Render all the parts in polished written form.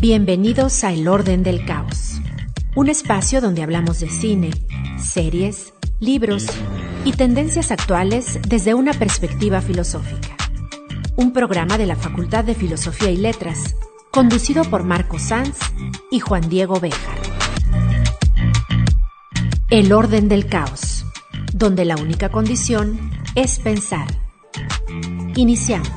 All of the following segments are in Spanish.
Bienvenidos a El Orden del Caos, un espacio donde hablamos de cine, series, libros y tendencias actuales desde una perspectiva filosófica. Un programa de la Facultad de Filosofía y Letras, conducido por Marco Sanz y Juan Diego Béjar. El Orden del Caos, donde la única condición es pensar. Iniciamos.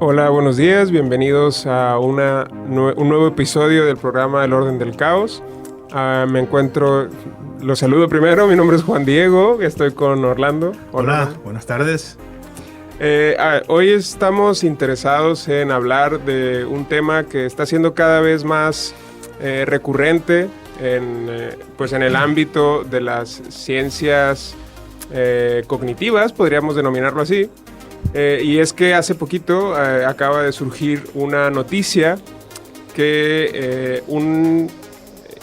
Hola, buenos días, bienvenidos a un nuevo episodio del programa El Orden del Caos. Los saludo primero, mi nombre es Juan Diego, estoy con Orlando. Hola, buenas tardes. Hoy estamos interesados en hablar de un tema que está siendo cada vez más recurrente en el ámbito de las ciencias cognitivas, podríamos denominarlo así. Y es que hace poquito acaba de surgir una noticia que un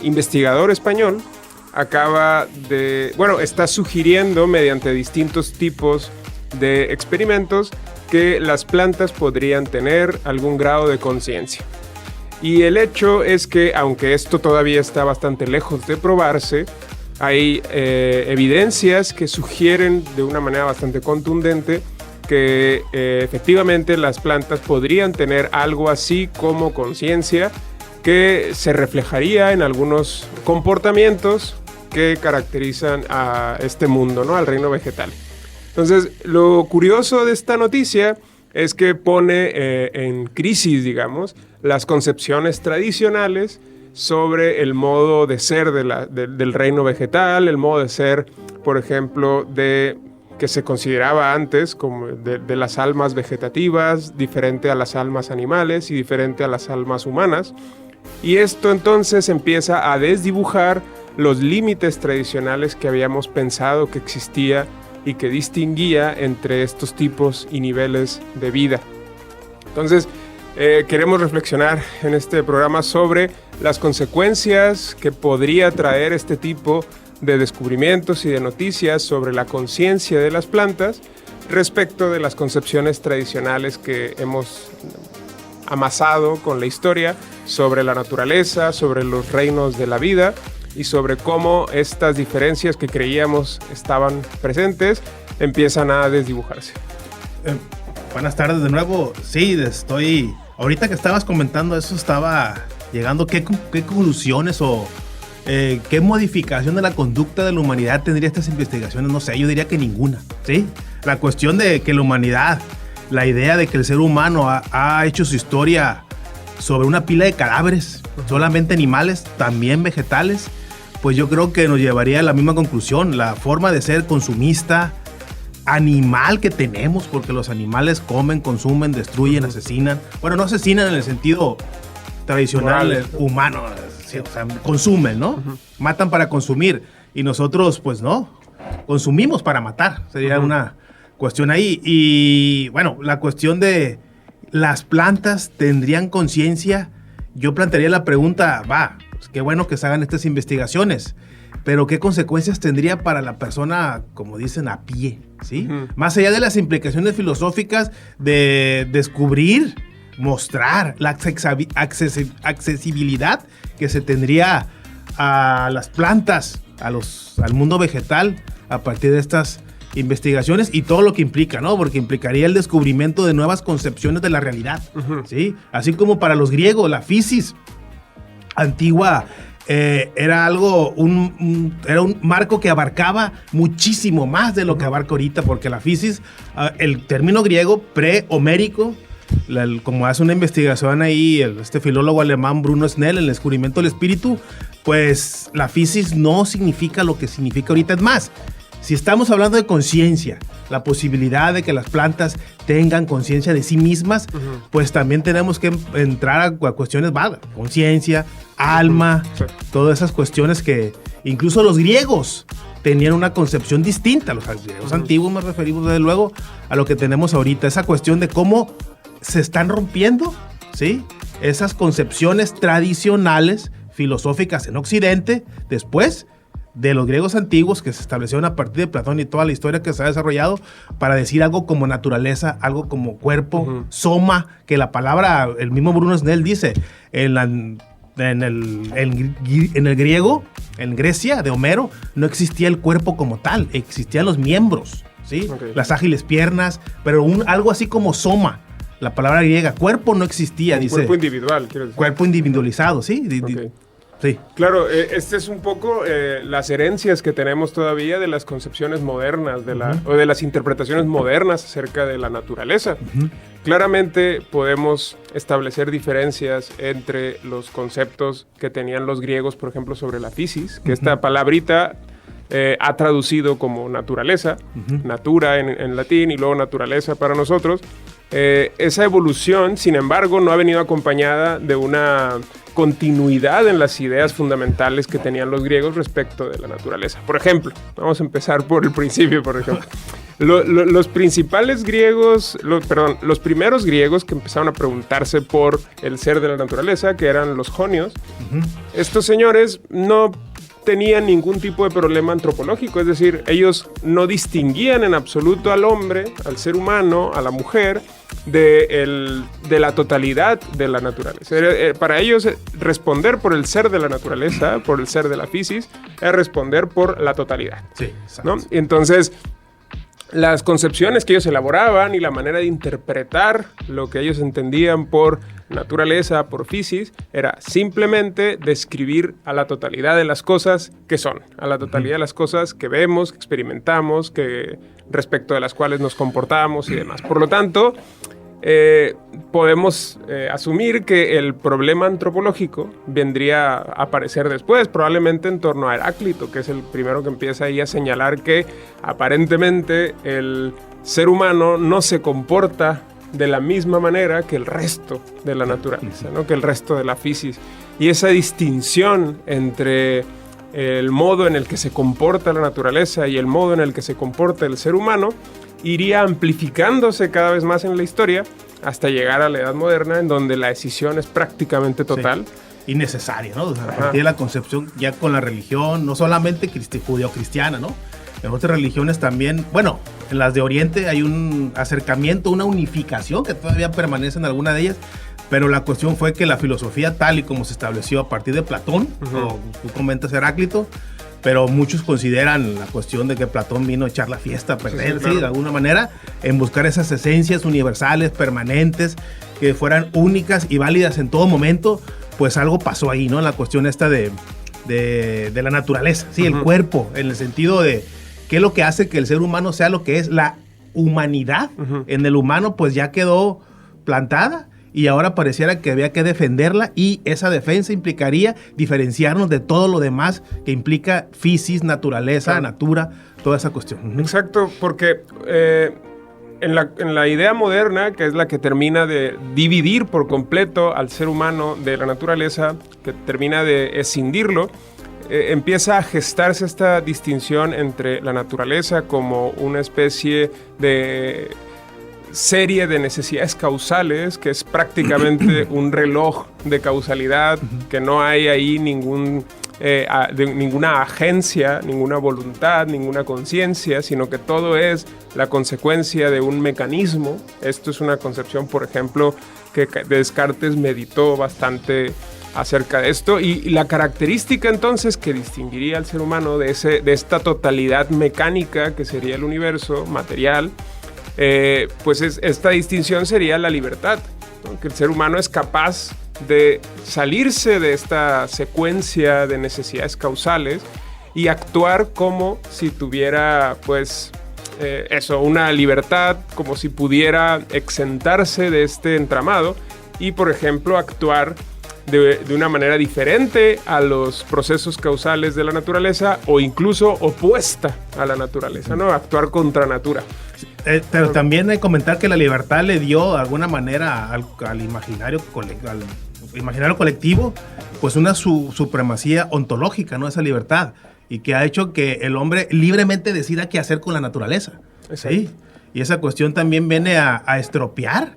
investigador español está sugiriendo mediante distintos tipos de experimentos que las plantas podrían tener algún grado de conciencia. Y el hecho es que, aunque esto todavía está bastante lejos de probarse, hay evidencias que sugieren de una manera bastante contundente que efectivamente las plantas podrían tener algo así como conciencia que se reflejaría en algunos comportamientos que caracterizan a este mundo, ¿no? Al reino vegetal. Entonces, lo curioso de esta noticia es que pone en crisis, digamos, las concepciones tradicionales sobre el modo de ser del reino vegetal, el modo de ser, por ejemplo, que se consideraba antes como de las almas vegetativas, diferente a las almas animales y diferente a las almas humanas. Y esto entonces empieza a desdibujar los límites tradicionales que habíamos pensado que existía y que distinguía entre estos tipos y niveles de vida. Entonces, queremos reflexionar en este programa sobre las consecuencias que podría traer este tipo de descubrimientos y de noticias sobre la conciencia de las plantas respecto de las concepciones tradicionales que hemos amasado con la historia sobre la naturaleza, sobre los reinos de la vida y sobre cómo estas diferencias que creíamos estaban presentes empiezan a desdibujarse. Buenas tardes de nuevo. Sí, ahorita que estabas comentando eso, estaba llegando qué conclusiones o ¿qué modificación de la conducta de la humanidad tendría estas investigaciones? No sé, yo diría que ninguna, ¿sí? La cuestión de que la humanidad, la idea de que el ser humano ha hecho su historia sobre una pila de cadáveres, solamente animales, también vegetales, pues yo creo que nos llevaría a la misma conclusión, la forma de ser consumista, animal que tenemos, porque los animales comen, consumen, destruyen, asesinan. Bueno, no asesinan en el sentido tradicional, humano, sí, o sea, consumen, ¿no? Uh-huh. Matan para consumir y nosotros, pues no, consumimos para matar. Sería una cuestión ahí. Y bueno, la cuestión de las plantas tendrían conciencia, yo plantearía la pregunta, pues qué bueno que se hagan estas investigaciones, pero ¿qué consecuencias tendría para la persona, como dicen, a pie? ¿Sí? Uh-huh. Más allá de las implicaciones filosóficas de descubrir, mostrar la accesibilidad que se tendría a las plantas, al mundo vegetal a partir de estas investigaciones y todo lo que implica, ¿no? Porque implicaría el descubrimiento de nuevas concepciones de la realidad, uh-huh. ¿Sí? Así como para los griegos, la physis antigua era era un marco que abarcaba muchísimo más de lo que abarca ahorita, porque la physis, el término griego pre-homérico, como hace una investigación ahí este filólogo alemán Bruno Snell, el descubrimiento del espíritu, pues la physis no significa lo que significa ahorita. Es más, si estamos hablando de conciencia, la posibilidad de que las plantas tengan conciencia de sí mismas, uh-huh. Pues también tenemos que entrar a cuestiones vagas, conciencia, alma, uh-huh. Sí. Todas esas cuestiones que incluso los griegos tenían una concepción distinta. Los griegos uh-huh. antiguos me referimos desde luego a lo que tenemos ahorita, esa cuestión de cómo se están rompiendo, ¿sí? Esas concepciones tradicionales filosóficas en Occidente, después de los griegos antiguos que se establecieron a partir de Platón y toda la historia que se ha desarrollado para decir algo como naturaleza, algo como cuerpo, soma, que la palabra, el mismo Bruno Snell dice, en el griego, en Grecia, de Homero, no existía el cuerpo como tal, existían los miembros, ¿sí? Okay. Las ágiles piernas, pero algo así como soma, la palabra griega, cuerpo no existía, dice. Cuerpo individual, quiero decir. Cuerpo individualizado, ¿sí? Okay. Sí. Claro, este es un poco las herencias que tenemos todavía de las concepciones modernas, o de las interpretaciones modernas acerca de la naturaleza. Claramente podemos establecer diferencias entre los conceptos que tenían los griegos, por ejemplo, sobre la physis, que esta palabrita ha traducido como naturaleza, natura en latín y luego naturaleza para nosotros. Esa evolución, sin embargo, no ha venido acompañada de una continuidad en las ideas fundamentales que tenían los griegos respecto de la naturaleza. Por ejemplo, vamos a empezar por el principio, por ejemplo. Los principales griegos, los primeros griegos que empezaron a preguntarse por el ser de la naturaleza, que eran los jonios, estos señores no tenían ningún tipo de problema antropológico, es decir, ellos no distinguían en absoluto al hombre, al ser humano, a la mujer, de la totalidad de la naturaleza. Para ellos, responder por el ser de la naturaleza, por el ser de la physis, es responder por la totalidad. Sí, exacto. ¿No? Entonces, las concepciones que ellos elaboraban y la manera de interpretar lo que ellos entendían por naturaleza, por physis, era simplemente describir a la totalidad de las cosas que son, a la totalidad de las cosas que vemos, que experimentamos, respecto de las cuales nos comportamos y demás. Por lo tanto, podemos asumir que el problema antropológico vendría a aparecer después, probablemente en torno a Heráclito, que es el primero que empieza ahí a señalar que aparentemente el ser humano no se comporta de la misma manera que el resto de la naturaleza, ¿no? Que el resto de la physis. Y esa distinción entre el modo en el que se comporta la naturaleza y el modo en el que se comporta el ser humano iría amplificándose cada vez más en la historia hasta llegar a la Edad Moderna, en donde la escisión es prácticamente total. Sí. Y necesaria, ¿no? O sea, a partir de la concepción ya con la religión, no solamente judeo-cristiana, ¿no? En otras religiones también, bueno, en las de Oriente hay un acercamiento, una unificación que todavía permanece en alguna de ellas, pero la cuestión fue que la filosofía tal y como se estableció a partir de Platón, o tú comentas Heráclito, pero muchos consideran la cuestión de que Platón vino a echar la fiesta, a perder, sí, claro, de alguna manera, en buscar esas esencias universales, permanentes, que fueran únicas y válidas en todo momento, pues algo pasó ahí, ¿no? En la cuestión esta de la naturaleza, sí, el cuerpo, en el sentido de qué es lo que hace que el ser humano sea lo que es. La humanidad en el humano pues ya quedó plantada y ahora pareciera que había que defenderla, y esa defensa implicaría diferenciarnos de todo lo demás que implica physis, naturaleza, natura, toda esa cuestión. Exacto, porque en la idea moderna, que es la que termina de dividir por completo al ser humano de la naturaleza, que termina de escindirlo, empieza a gestarse esta distinción entre la naturaleza como una especie de serie de necesidades causales, que es prácticamente un reloj de causalidad, que no hay ahí ninguna agencia, ninguna voluntad, ninguna conciencia, sino que todo es la consecuencia de un mecanismo. Esto es una concepción, por ejemplo, que Descartes meditó bastante acerca de esto, y la característica entonces que distinguiría al ser humano de esta totalidad mecánica que sería el universo material, pues esta distinción sería la libertad, ¿no? Que el ser humano es capaz de salirse de esta secuencia de necesidades causales y actuar como si tuviera, pues, una libertad, como si pudiera exentarse de este entramado y, por ejemplo, actuar de una manera diferente a los procesos causales de la naturaleza, o incluso opuesta a la naturaleza, ¿no? Actuar contra natura. Pero también hay que comentar que la libertad le dio de alguna manera al imaginario colectivo pues una supremacía ontológica, ¿no? Esa libertad, y que ha hecho que el hombre libremente decida qué hacer con la naturaleza. ¿Sí? Y esa cuestión también viene a estropear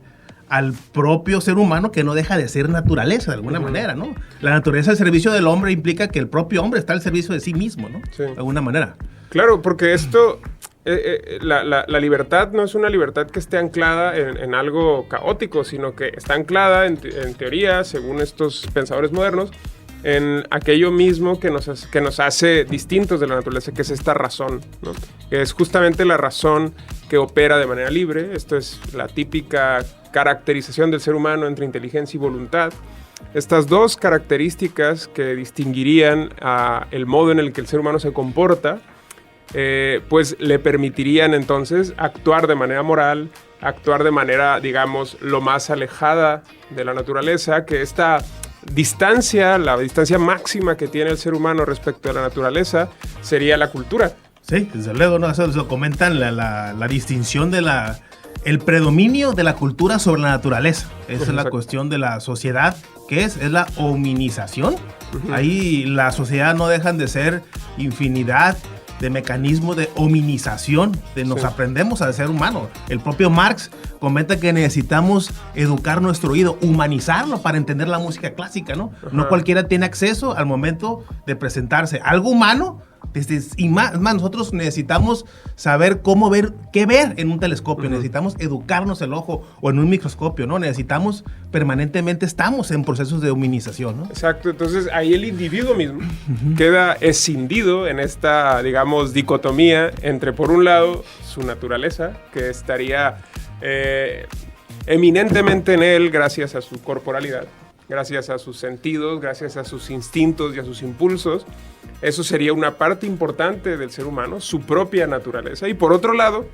al propio ser humano, que no deja de ser naturaleza de alguna manera, ¿no? La naturaleza al servicio del hombre implica que el propio hombre está al servicio de sí mismo, ¿no? Sí. De alguna manera. Claro, porque esto, la libertad no es una libertad que esté anclada en algo caótico, sino que está anclada en teoría, según estos pensadores modernos, en aquello mismo que nos hace distintos de la naturaleza, que es esta razón, ¿no? Que es justamente la razón que opera de manera libre. Esto es la típica caracterización del ser humano entre inteligencia y voluntad. Estas dos características que distinguirían el modo en el que el ser humano se comporta, pues le permitirían entonces actuar de manera moral, actuar de manera, digamos, lo más alejada de la naturaleza, que esta distancia, la distancia máxima que tiene el ser humano respecto a la naturaleza, sería la cultura. Sí, desde luego, ¿no? Eso lo comentan, la distinción de el predominio de la cultura sobre la naturaleza. Esa es la cuestión de la sociedad, que es la hominización. Ahí la sociedad no dejan de ser infinidad de mecanismos de hominización, nos aprendemos al ser humano. El propio Marx comenta que necesitamos educar nuestro oído, humanizarlo para entender la música clásica, ¿no? No cualquiera tiene acceso al momento de presentarse algo humano. Y más, nosotros necesitamos saber cómo ver, qué ver en un telescopio. Necesitamos educarnos el ojo, o en un microscopio, ¿no? Necesitamos permanentemente, estamos en procesos de humanización, ¿no? Exacto, entonces ahí el individuo mismo queda escindido en esta, digamos, dicotomía entre, por un lado, su naturaleza, que estaría eminentemente en él gracias a su corporalidad, gracias a sus sentidos, gracias a sus instintos y a sus impulsos. Eso sería una parte importante del ser humano, su propia naturaleza. Y por otro lado,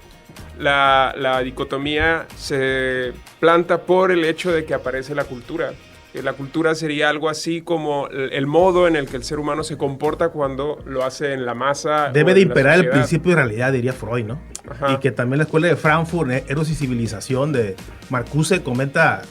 la dicotomía se planta por el hecho de que aparece la cultura. La cultura sería algo así como el modo en el que el ser humano se comporta cuando lo hace en la masa. Debe de imperar el principio de realidad, diría Freud, ¿no? Ajá. Y que también la escuela de Frankfurt, Eros y Civilización, de Marcuse,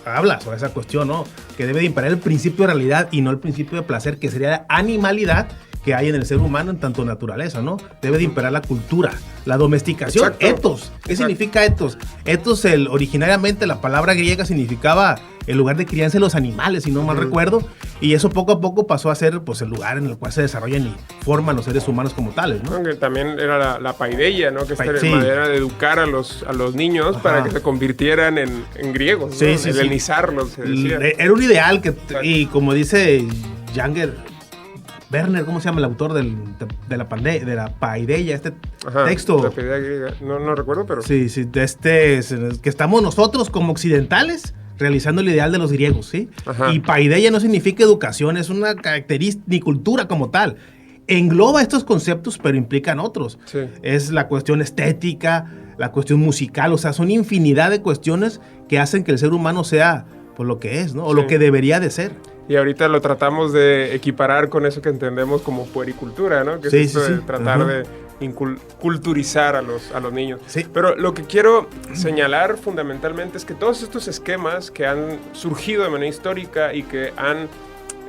habla sobre esa cuestión, ¿no? Que debe de imperar el principio de realidad y no el principio de placer, que sería la animalidad que hay en el ser humano en tanto naturaleza, ¿no? Debe de imperar la cultura, la domesticación. Exacto. Ethos. ¿Qué significa ethos? Ethos, originariamente la palabra griega significaba el lugar de crianza de los animales, si no mal recuerdo, y eso poco a poco pasó a ser, pues, el lugar en el cual se desarrollan y forman los seres humanos como tales, ¿no? Que también era la paideia, ¿no? Que esta manera de educar a los niños para que se convirtieran en griegos, ¿no? Sí, helenizarlos, se decía. Era un ideal y como dice Werner, ¿cómo se llama el autor de la paideia? Este texto. La paideia griega. No recuerdo, pero. Sí, que estamos nosotros como occidentales realizando el ideal de los griegos, ¿sí? Ajá. Y paideia no significa educación, es una característica ni cultura como tal. Engloba estos conceptos, pero implican otros. Sí. Es la cuestión estética, la cuestión musical, o sea, son infinidad de cuestiones que hacen que el ser humano sea pues lo que es, ¿no? O lo que debería de ser. Y ahorita lo tratamos de equiparar con eso que entendemos como puericultura, ¿no? Que es esto de tratar de culturizar a los niños. Sí. Pero lo que quiero señalar fundamentalmente es que todos estos esquemas que han surgido de manera histórica y que han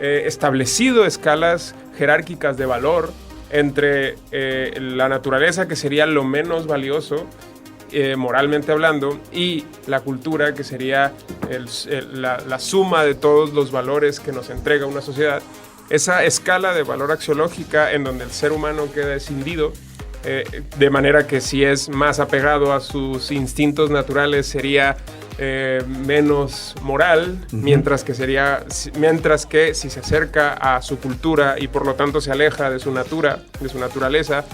establecido escalas jerárquicas de valor entre la naturaleza, que sería lo menos valioso, moralmente hablando, y la cultura, que sería la suma de todos los valores que nos entrega una sociedad. Esa escala de valor axiológica en donde el ser humano queda escindido, de manera que si es más apegado a sus instintos naturales sería menos moral, mientras que si se acerca a su cultura y por lo tanto se aleja de su naturaleza,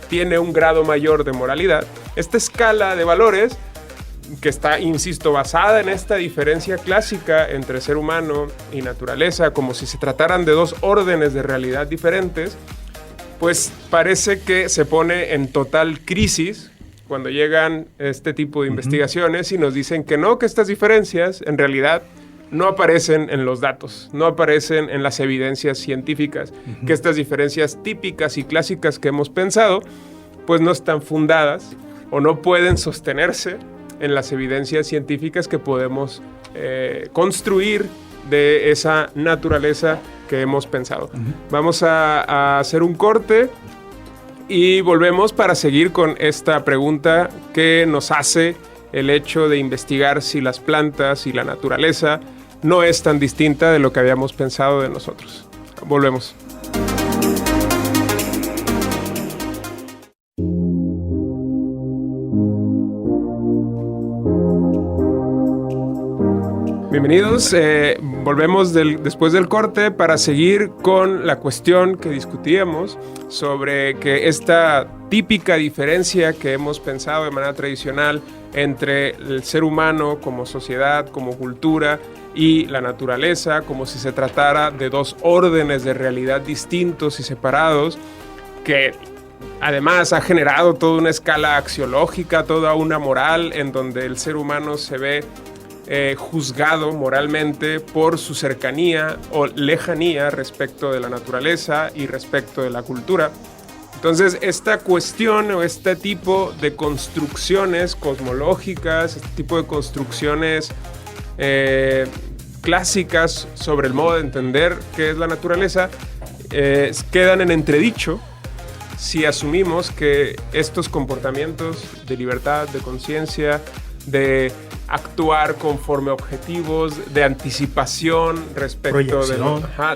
tiene un grado mayor de moralidad. Esta escala de valores, que está, insisto, basada en esta diferencia clásica entre ser humano y naturaleza, como si se trataran de dos órdenes de realidad diferentes, pues parece que se pone en total crisis cuando llegan este tipo de investigaciones y nos dicen que no, que estas diferencias en realidad no aparecen en los datos, no aparecen en las evidencias científicas, que estas diferencias típicas y clásicas que hemos pensado, pues no están fundadas o no pueden sostenerse en las evidencias científicas que podemos construir de esa naturaleza que hemos pensado. Vamos a hacer un corte y volvemos para seguir con esta pregunta que nos hace el hecho de investigar si las plantas y la naturaleza no es tan distinta de lo que habíamos pensado de nosotros. Volvemos. Bienvenidos, volvemos después del corte para seguir con la cuestión que discutíamos sobre que esta típica diferencia que hemos pensado de manera tradicional entre el ser humano como sociedad, como cultura y la naturaleza, como si se tratara de dos órdenes de realidad distintos y separados, que además ha generado toda una escala axiológica, toda una moral en donde el ser humano se ve juzgado moralmente por su cercanía o lejanía respecto de la naturaleza y respecto de la cultura. Entonces, esta cuestión o este tipo de construcciones cosmológicas, este tipo de construcciones clásicas sobre el modo de entender qué es la naturaleza, quedan en entredicho si asumimos que estos comportamientos de libertad, de conciencia, de actuar conforme a objetivos, de anticipación respecto de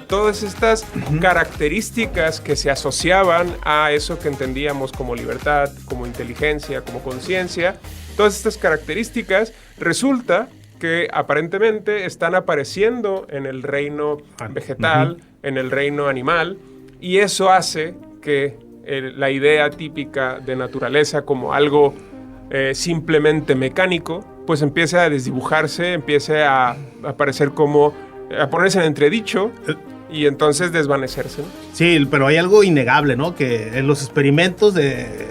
todas estas características que se asociaban a eso que entendíamos como libertad, como inteligencia, como conciencia, todas estas características resulta que aparentemente están apareciendo en el reino vegetal, en el reino animal, y eso hace que la idea típica de naturaleza como algo simplemente mecánico, pues empiece a desdibujarse, empiece a aparecer como, a ponerse en entredicho y entonces desvanecerse, ¿no? Sí, pero hay algo innegable, ¿no? Que en los experimentos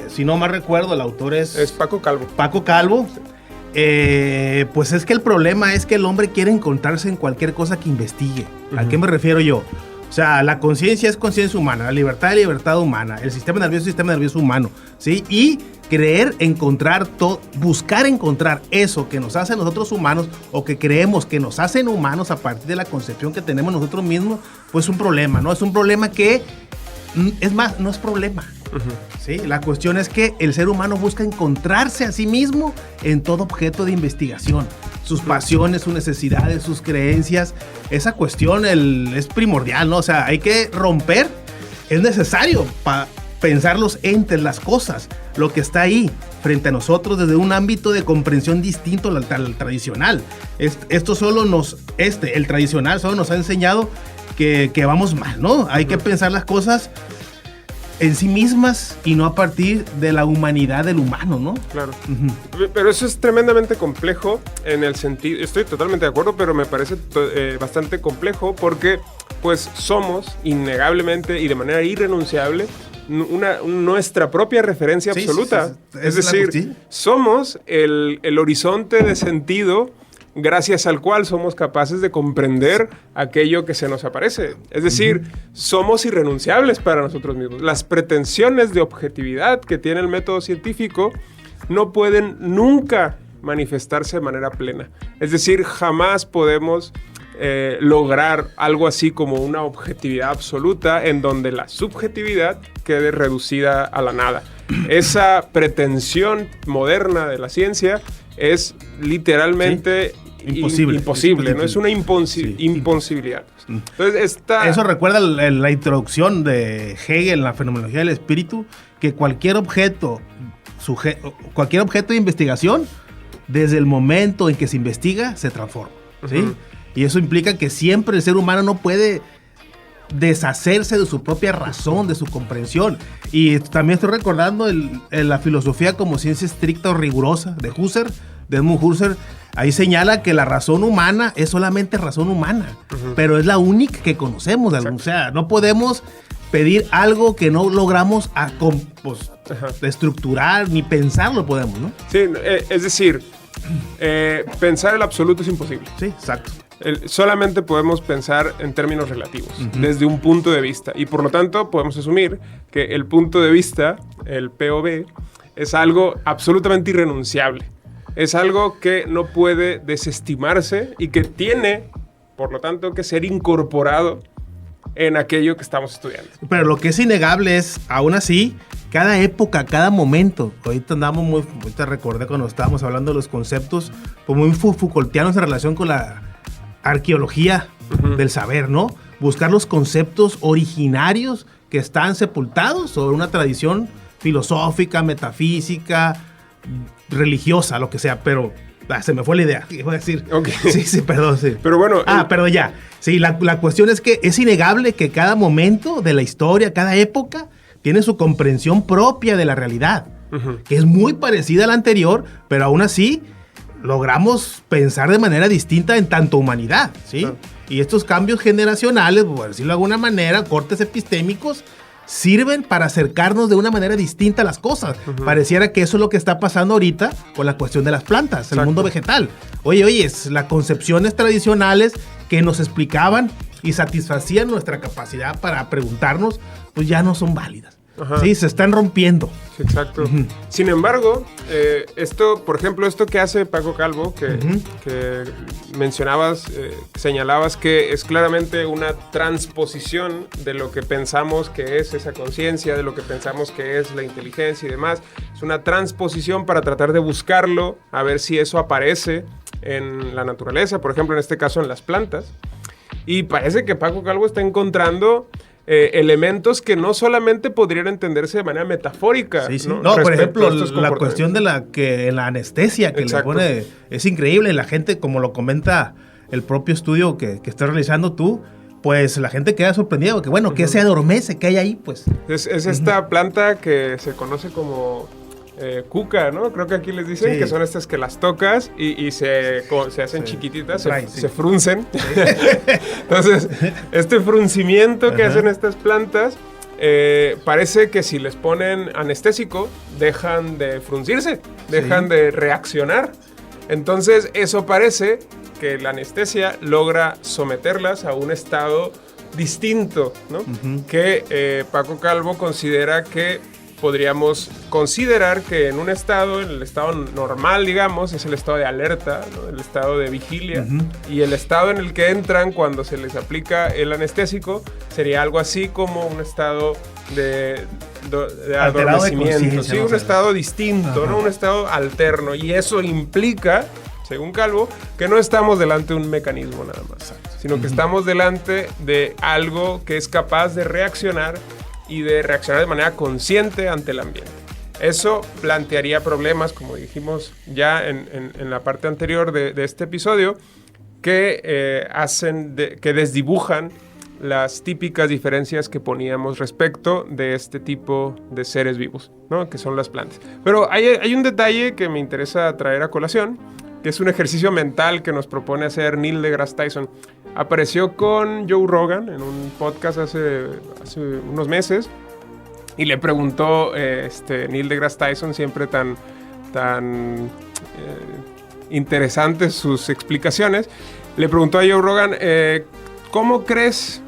si no mal recuerdo, el autor es Paco Calvo. Paco Calvo. Pues es que el problema es que el hombre quiere encontrarse en cualquier cosa que investigue. ¿A qué me refiero yo? O sea, la conciencia es conciencia humana, la libertad es libertad humana, el sistema nervioso humano, ¿sí? Y buscar encontrar eso que nos hace a nosotros humanos o que creemos que nos hacen humanos a partir de la concepción que tenemos nosotros mismos, pues es un problema, ¿no? Es un problema que, es más, no es problema. ¿Sí? La cuestión es que el ser humano busca encontrarse a sí mismo en todo objeto de investigación. Sus pasiones, sus necesidades, sus creencias. Esa cuestión es primordial, ¿no? O sea, hay que romper. Es necesario para pensar los entes, las cosas, lo que está ahí frente a nosotros desde un ámbito de comprensión distinto al tradicional. El tradicional solo nos ha enseñado que vamos mal, ¿no? Hay que pensar las cosas en sí mismas y no a partir de la humanidad del humano, ¿no? Claro. Pero eso es tremendamente complejo en el sentido, estoy totalmente de acuerdo, pero me parece bastante complejo porque pues somos innegablemente y de manera irrenunciable nuestra propia referencia absoluta. Sí. Es decir, somos el horizonte de sentido gracias al cual somos capaces de comprender aquello que se nos aparece. Es decir, somos irrenunciables para nosotros mismos. Las pretensiones de objetividad que tiene el método científico no pueden nunca manifestarse de manera plena. Es decir, jamás podemos lograr algo así como una objetividad absoluta en donde la subjetividad quede reducida a la nada. Esa pretensión moderna de la ciencia es literalmente imposible, ¿no? Es una imposibilidad. Entonces eso recuerda la introducción de Hegel en la fenomenología del espíritu, que cualquier objeto de investigación, desde el momento en que se investiga, se transforma, ¿sí? Y eso implica que siempre el ser humano no puede deshacerse de su propia razón, de su comprensión. Y también estoy recordando la filosofía como ciencia estricta o rigurosa de Edmund Husserl. Ahí señala que la razón humana es solamente razón humana, pero es la única que conocemos. O sea, no podemos pedir algo que no logramos estructurar ni pensarlo podemos, ¿no? Sí, es decir, pensar el absoluto es imposible. Sí, exacto. Solamente podemos pensar en términos relativos, desde un punto de vista. Y por lo tanto, podemos asumir que el punto de vista, el POV, es algo absolutamente irrenunciable. Es algo que no puede desestimarse y que tiene, por lo tanto, que ser incorporado en aquello que estamos estudiando. Pero lo que es innegable es, aún así, cada época, cada momento. Ahorita recordé cuando estábamos hablando de los conceptos, pues muy Foucaultianos en relación con la arqueología del saber, ¿no? Buscar los conceptos originarios que están sepultados sobre una tradición filosófica, metafísica, religiosa, lo que sea, pero se me fue la idea, iba a decir. Okay. Sí, perdón, sí. Pero bueno. Perdón, ya. Sí, la cuestión es que es innegable que cada momento de la historia, cada época, tiene su comprensión propia de la realidad, que es muy parecida a la anterior, pero aún así logramos pensar de manera distinta en tanto humanidad, ¿sí? Claro. Y estos cambios generacionales, por decirlo de alguna manera, cortes epistémicos, sirven para acercarnos de una manera distinta a las cosas. Pareciera que eso es lo que está pasando ahorita con la cuestión de las plantas, exacto, el mundo vegetal. Oye, las concepciones tradicionales que nos explicaban y satisfacían nuestra capacidad para preguntarnos, pues ya no son válidas. Sí, se están rompiendo. Sí, exacto. Sin embargo, por ejemplo, esto que hace Paco Calvo, que mencionabas, señalabas que es claramente una transposición de lo que pensamos que es esa conciencia, de lo que pensamos que es la inteligencia y demás. Es una transposición para tratar de buscarlo, a ver si eso aparece en la naturaleza, por ejemplo, en este caso en las plantas. Y parece que Paco Calvo está encontrando elementos que no solamente podrían entenderse de manera metafórica. Sí. No, por ejemplo, la cuestión de la anestesia que exacto, le pone es increíble. La gente, como lo comenta el propio estudio que estás realizando tú, pues la gente queda sorprendida porque, bueno, ¿qué se adormece? ¿Qué hay ahí? Pues es esta planta que se conoce como cuca, ¿no? Creo que aquí les dicen que son estas que las tocas y se hacen chiquititas, se fruncen. Sí. Entonces, este fruncimiento que hacen estas plantas, parece que si les ponen anestésico, dejan de fruncirse, dejan de reaccionar. Entonces, eso parece que la anestesia logra someterlas a un estado distinto, ¿no? Que Paco Calvo considera que podríamos considerar que en el estado normal, digamos, es el estado de alerta, ¿no? El estado de vigilia, y el estado en el que entran cuando se les aplica el anestésico sería algo así como un estado de adormecimiento, ¿sí? Un estado distinto, ¿no? Un estado alterno, y eso implica, según Calvo, que no estamos delante de un mecanismo nada más, sino que estamos delante de algo que es capaz de reaccionar y de reaccionar de manera consciente ante el ambiente. Eso plantearía problemas, como dijimos ya en la parte anterior de este episodio, que que desdibujan las típicas diferencias que poníamos respecto de este tipo de seres vivos, ¿no? Que son las plantas. Pero hay un detalle que me interesa traer a colación, que es un ejercicio mental que nos propone hacer Neil deGrasse Tyson. Apareció con Joe Rogan en un podcast hace unos meses y le preguntó Neil deGrasse Tyson, siempre tan interesantes sus explicaciones, le preguntó a Joe Rogan, ¿cómo crees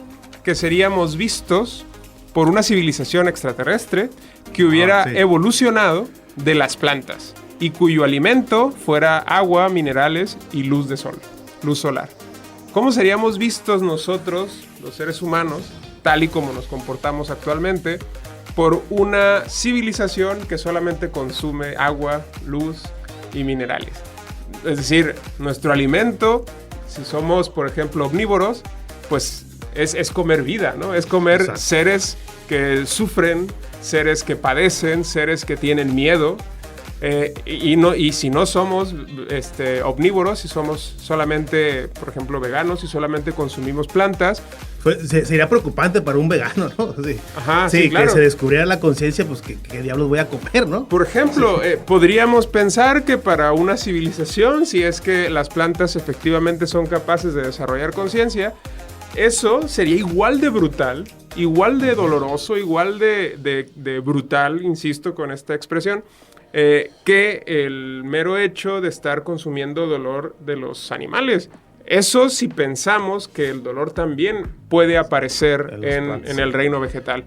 que seríamos vistos por una civilización extraterrestre que hubiera evolucionado de las plantas y cuyo alimento fuera agua, minerales y luz solar? ¿Cómo seríamos vistos nosotros, los seres humanos, tal y como nos comportamos actualmente, por una civilización que solamente consume agua, luz y minerales? Es decir, nuestro alimento, si somos, por ejemplo, omnívoros, pues es comer vida, ¿no? Es comer exacto, seres que sufren, seres que padecen, seres que tienen miedo. Y si no somos omnívoros, si somos solamente, por ejemplo, veganos, y solamente consumimos plantas, sería preocupante para un vegano, ¿no? Sí, sí, claro, que se descubriera la conciencia, pues ¿qué diablos voy a comer, no? Por ejemplo, podríamos pensar que para una civilización, si es que las plantas efectivamente son capaces de desarrollar conciencia, eso sería igual de brutal, igual de doloroso, igual de brutal, insisto con esta expresión, que el mero hecho de estar consumiendo dolor de los animales. Eso si pensamos que el dolor también puede aparecer en el reino vegetal.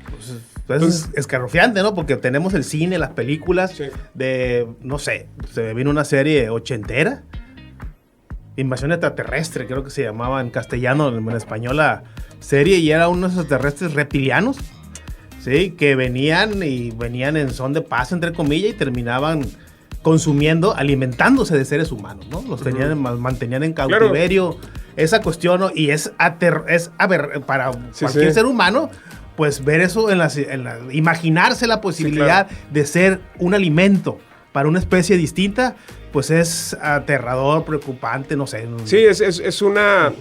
Entonces es escalofriante, ¿no? Porque tenemos el cine, las películas de, no sé, se vino una serie ochentera, Invasión Extraterrestre, creo que se llamaba en castellano, en español la serie, y era unos extraterrestres reptilianos ¿sí? Que venían en son de paz, entre comillas, y terminaban consumiendo, alimentándose de seres humanos, ¿no? Los mantenían en cautiverio. Claro. Esa cuestión, ¿no? Y para cualquier ser humano, pues ver eso, imaginarse la posibilidad de ser un alimento para una especie distinta, pues es aterrador, preocupante, no sé. Sí, es una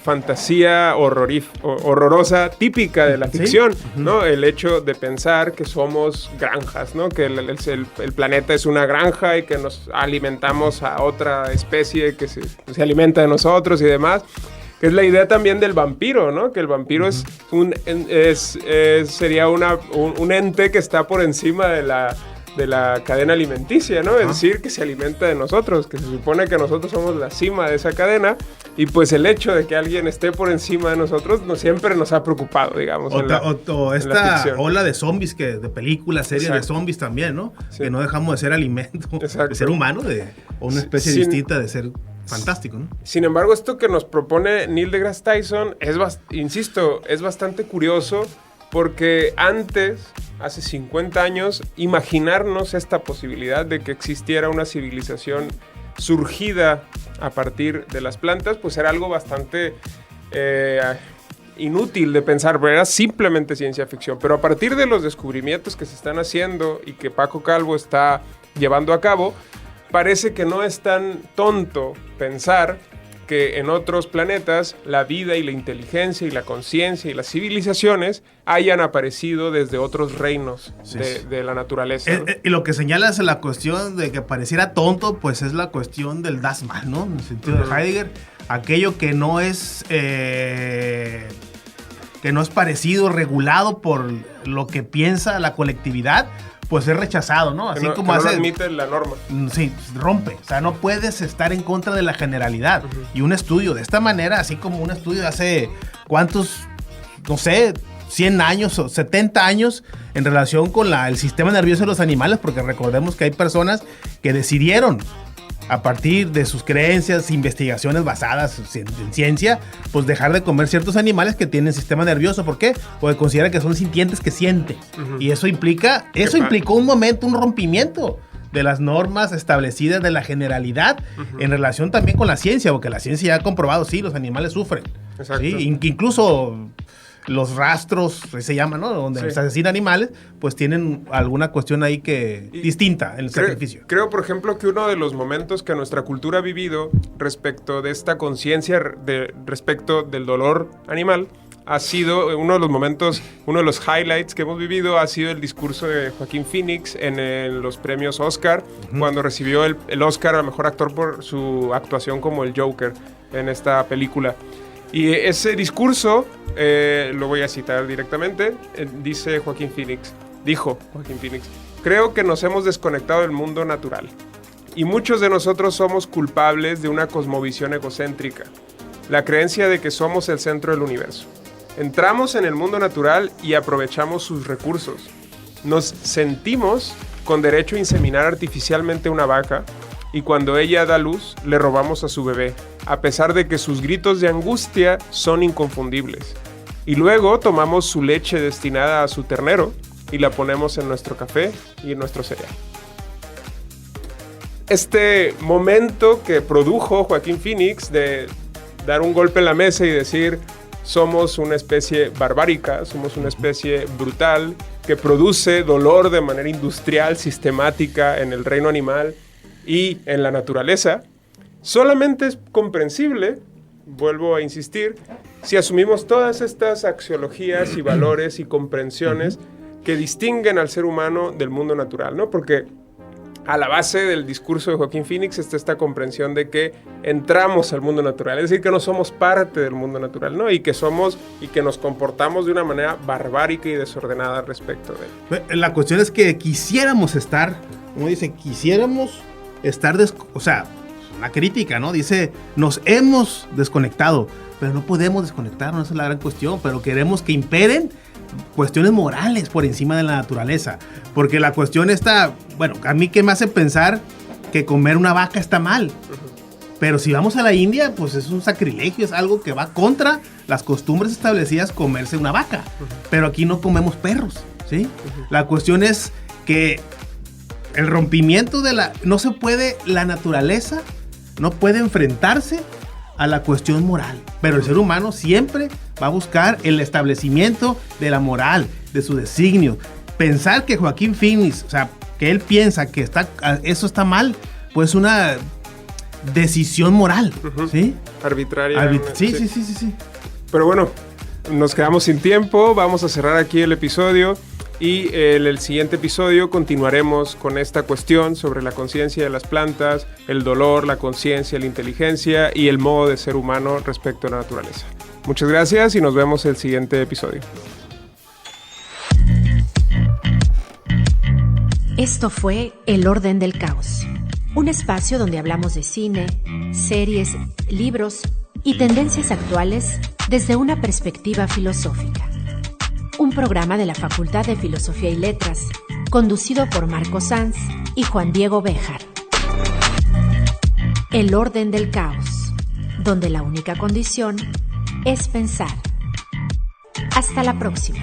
fantasía horrorosa, típica de la ficción, ¿no? El hecho de pensar que somos granjas, ¿no? Que el planeta es una granja y que nos alimentamos a otra especie que se alimenta de nosotros y demás. Que es la idea también del vampiro, ¿no? Que el vampiro sería un ente que está por encima de la cadena alimenticia, ¿no? Es decir, que se alimenta de nosotros, que se supone que nosotros somos la cima de esa cadena, y pues el hecho de que alguien esté por encima de nosotros siempre nos ha preocupado, digamos. Esta ola de zombies, de películas, series de zombies también, ¿no? Sí. Que no dejamos de ser alimento, de ser humano, o una especie distinta de ser fantástico, ¿no? Sin embargo, esto que nos propone Neil deGrasse Tyson es bastante curioso, porque antes, hace 50 años, imaginarnos esta posibilidad de que existiera una civilización surgida a partir de las plantas, pues era algo bastante inútil de pensar, pero era simplemente ciencia ficción. Pero a partir de los descubrimientos que se están haciendo y que Paco Calvo está llevando a cabo, parece que no es tan tonto pensar que en otros planetas la vida y la inteligencia y la conciencia y las civilizaciones hayan aparecido desde otros reinos de la naturaleza, ¿no? Y lo que señalas en la cuestión de que pareciera tonto, pues es la cuestión del Das Mal, ¿no? En el sentido de Heidegger, aquello que no es parecido, regulado por lo que piensa la colectividad, pues es rechazado, ¿no? Así como no admite la norma. Sí, rompe. O sea, no puedes estar en contra de la generalidad. Y un estudio de esta manera, así como un estudio de hace ¿cuántos? No sé, 100 años o 70 años en relación con el sistema nervioso de los animales, porque recordemos que hay personas que decidieron, a partir de sus creencias, investigaciones basadas en ciencia, pues dejar de comer ciertos animales que tienen sistema nervioso. ¿Por qué? Porque consideran que son sintientes que sienten. Y eso implicó un momento, un rompimiento de las normas establecidas de la generalidad en relación también con la ciencia, porque la ciencia ya ha comprobado, sí, los animales sufren. ¿Sí? Incluso los rastros, se llama, ¿no? Donde se asesinan animales, pues tienen alguna cuestión ahí distinta en el sacrificio. Creo, por ejemplo, que uno de los momentos que nuestra cultura ha vivido respecto de esta conciencia respecto del dolor animal ha sido uno de los highlights que hemos vivido ha sido el discurso de Joaquín Phoenix en los premios Oscar, cuando recibió el Oscar a Mejor Actor por su actuación como el Joker en esta película. Y ese discurso, lo voy a citar directamente, dijo Joaquín Phoenix, creo que nos hemos desconectado del mundo natural y muchos de nosotros somos culpables de una cosmovisión egocéntrica, la creencia de que somos el centro del universo. Entramos en el mundo natural y aprovechamos sus recursos. Nos sentimos con derecho a inseminar artificialmente una vaca y cuando ella da luz, le robamos a su bebé, a pesar de que sus gritos de angustia son inconfundibles. Y luego tomamos su leche destinada a su ternero y la ponemos en nuestro café y en nuestro cereal. Este momento que produjo Joaquín Phoenix de dar un golpe en la mesa y decir somos una especie barbárica, somos una especie brutal que produce dolor de manera industrial, sistemática en el reino animal y en la naturaleza, solamente es comprensible, vuelvo a insistir, si asumimos todas estas axiologías y valores y comprensiones que distinguen al ser humano del mundo natural, ¿no? Porque a la base del discurso de Joaquín Phoenix está esta comprensión de que entramos al mundo natural, es decir, que no somos parte del mundo natural, ¿no? Y que nos comportamos de una manera barbárica y desordenada respecto de él. La cuestión es que quisiéramos estar, como dice, o sea, una crítica, ¿no? Dice, nos hemos desconectado, pero no podemos desconectarnos, esa es la gran cuestión, pero queremos que imperen cuestiones morales por encima de la naturaleza, porque la cuestión está, bueno, a mí que me hace pensar que comer una vaca está mal, Pero si vamos a la India, pues es un sacrilegio, es algo que va contra las costumbres establecidas comerse una vaca. Pero aquí no comemos perros, ¿sí? La cuestión es que el rompimiento no se puede, la naturaleza no puede enfrentarse a la cuestión moral. Pero el ser humano siempre va a buscar el establecimiento de la moral, de su designio. Pensar que Joaquín Phoenix, o sea, que él piensa que eso está mal, pues una decisión moral, ¿sí? Arbitraria. Sí. Pero bueno, nos quedamos sin tiempo, vamos a cerrar aquí el episodio y en el siguiente episodio continuaremos con esta cuestión sobre la conciencia de las plantas, el dolor, la conciencia, la inteligencia y el modo de ser humano respecto a la naturaleza. Muchas gracias y nos vemos en el siguiente episodio. Esto fue El Orden del Caos, un espacio donde hablamos de cine, series, libros y tendencias actuales desde una perspectiva filosófica. Un programa de la Facultad de Filosofía y Letras, conducido por Marco Sanz y Juan Diego Béjar. El Orden del Caos, donde la única condición es pensar. Hasta la próxima.